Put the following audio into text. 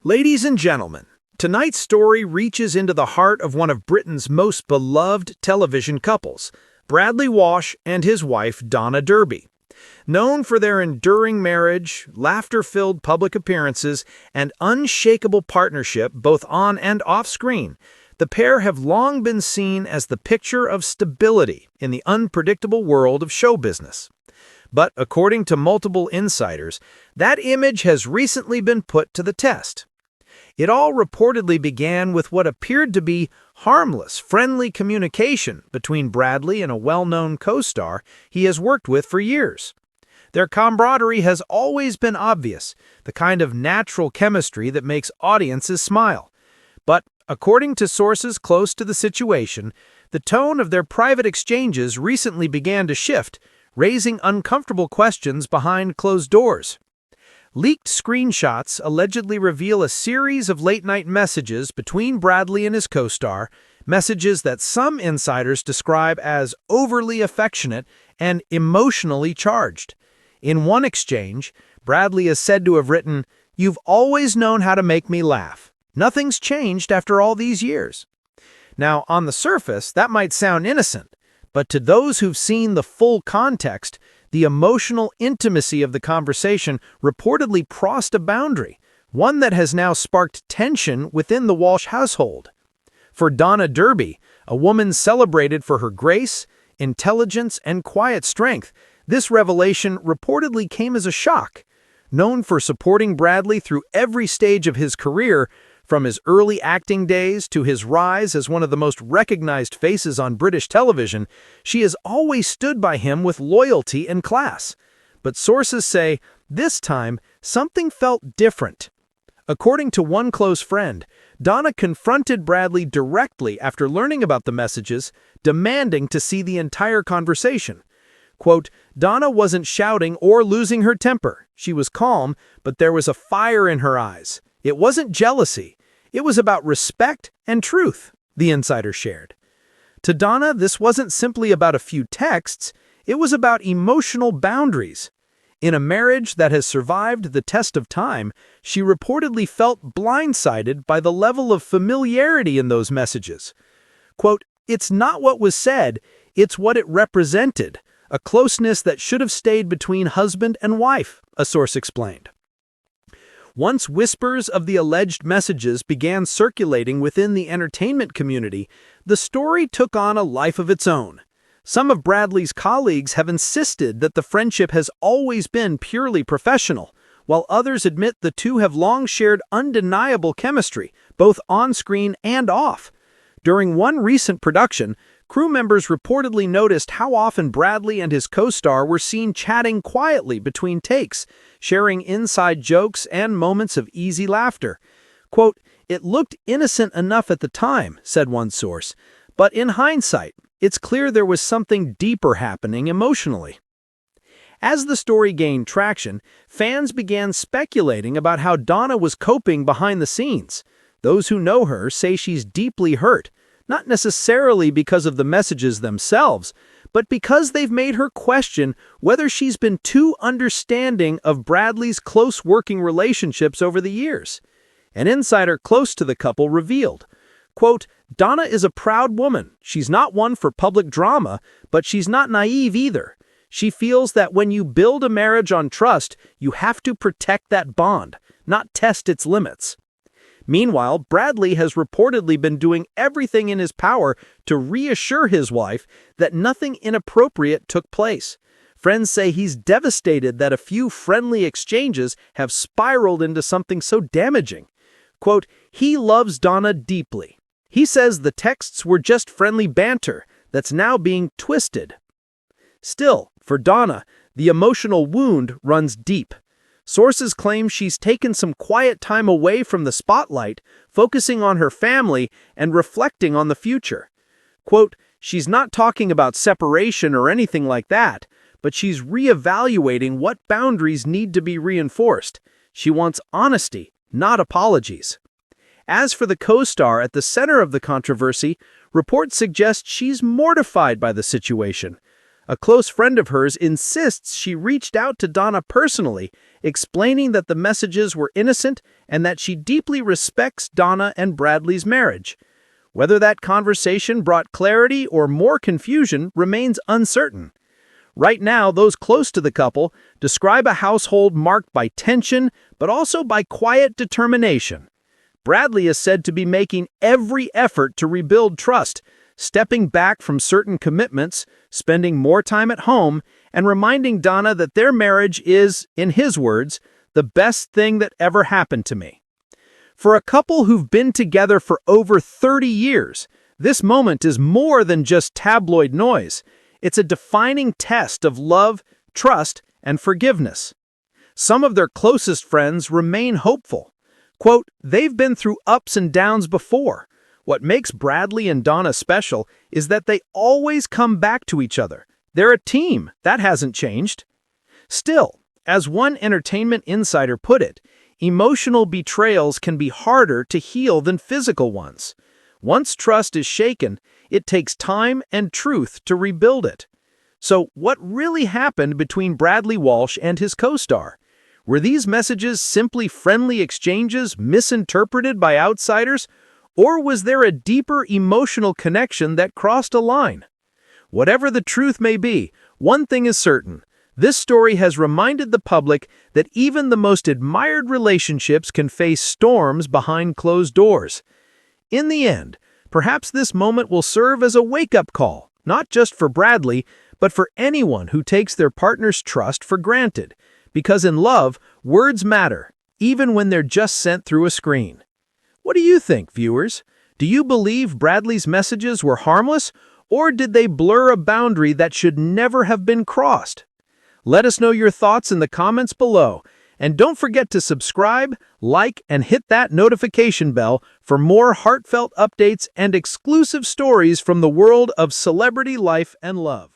Ladies and gentlemen, tonight's story reaches into the heart of one of Britain's most beloved television couples, Bradley Walsh and his wife Donna Derby. Known for their enduring marriage, laughter-filled public appearances, and unshakable partnership both on and off screen, the pair have long been seen as the picture of stability in the unpredictable world of show business. But according to multiple insiders, that image has recently been put to the test. It all reportedly began with what appeared to be harmless, friendly communication between Bradley and a well-known co-star he has worked with for years. Their camaraderie has always been obvious, the kind of natural chemistry that makes audiences smile. But according to sources close to the situation, the tone of their private exchanges recently began to shift, raising uncomfortable questions behind closed doors. Leaked screenshots allegedly reveal a series of late-night messages between Bradley and his co-star, messages that some insiders describe as overly affectionate and emotionally charged. In one exchange, Bradley is said to have written, "You've always known how to make me laugh. Nothing's changed after all these years." Now, on the surface, that might sound innocent, but to those who've seen the full context, the emotional intimacy of the conversation reportedly crossed a boundary, one that has now sparked tension within the Walsh household. For Donna Derby, a woman celebrated for her grace, intelligence, and quiet strength, this revelation reportedly came as a shock. Known for supporting Bradley through every stage of his career, from his early acting days to his rise as one of the most recognized faces on British television, she has always stood by him with loyalty and class. But sources say, this time, something felt different. According to one close friend, Donna confronted Bradley directly after learning about the messages, demanding to see the entire conversation. Quote, "Donna wasn't shouting or losing her temper. She was calm, but there was a fire in her eyes. It wasn't jealousy. It was about respect and truth," the insider shared. To Donna, this wasn't simply about a few texts, it was about emotional boundaries. In a marriage that has survived the test of time, she reportedly felt blindsided by the level of familiarity in those messages. Quote, "It's not what was said, it's what it represented, a closeness that should have stayed between husband and wife," a source explained. Once whispers of the alleged messages began circulating within the entertainment community, the story took on a life of its own. Some of Bradley's colleagues have insisted that the friendship has always been purely professional, while others admit the two have long shared undeniable chemistry, both on-screen and off. During one recent production, crew members reportedly noticed how often Bradley and his co-star were seen chatting quietly between takes, sharing inside jokes and moments of easy laughter. Quote, "It looked innocent enough at the time," said one source, "but in hindsight, it's clear there was something deeper happening emotionally." As the story gained traction, fans began speculating about how Donna was coping behind the scenes. Those who know her say she's deeply hurt, not necessarily because of the messages themselves, but because they've made her question whether she's been too understanding of Bradley's close working relationships over the years. An insider close to the couple revealed, quote, "Donna is a proud woman. She's not one for public drama, but she's not naive either. She feels that when you build a marriage on trust, you have to protect that bond, not test its limits." Meanwhile, Bradley has reportedly been doing everything in his power to reassure his wife that nothing inappropriate took place. Friends say he's devastated that a few friendly exchanges have spiraled into something so damaging. Quote, "He loves Donna deeply. He says the texts were just friendly banter that's now being twisted." Still, for Donna, the emotional wound runs deep. Sources claim she's taken some quiet time away from the spotlight, focusing on her family and reflecting on the future. Quote, "She's not talking about separation or anything like that, but she's reevaluating what boundaries need to be reinforced. She wants honesty, not apologies." As for the co-star at the center of the controversy, reports suggest she's mortified by the situation. A close friend of hers insists she reached out to Donna personally, explaining that the messages were innocent and that she deeply respects Donna and Bradley's marriage. Whether that conversation brought clarity or more confusion remains uncertain. Right now, those close to the couple describe a household marked by tension, but also by quiet determination. Bradley is said to be making every effort to rebuild trust, stepping back from certain commitments, spending more time at home, and reminding Donna that their marriage is, in his words, the best thing that ever happened to me. For a couple who've been together for over 30 years, this moment is more than just tabloid noise. It's a defining test of love, trust, and forgiveness. Some of their closest friends remain hopeful. Quote, "They've been through ups and downs before. What makes Bradley and Donna special is that they always come back to each other. They're a team. That hasn't changed." Still, as one entertainment insider put it, emotional betrayals can be harder to heal than physical ones. Once trust is shaken, it takes time and truth to rebuild it. So, what really happened between Bradley Walsh and his co-star? Were these messages simply friendly exchanges misinterpreted by outsiders, or was there a deeper emotional connection that crossed a line? Whatever the truth may be, one thing is certain. This story has reminded the public that even the most admired relationships can face storms behind closed doors. In the end, perhaps this moment will serve as a wake-up call, not just for Bradley, but for anyone who takes their partner's trust for granted. Because in love, words matter, even when they're just sent through a screen. What do you think, viewers? Do you believe Bradley's messages were harmless, or did they blur a boundary that should never have been crossed? Let us know your thoughts in the comments below. And don't forget to subscribe, like, and hit that notification bell for more heartfelt updates and exclusive stories from the world of celebrity life and love.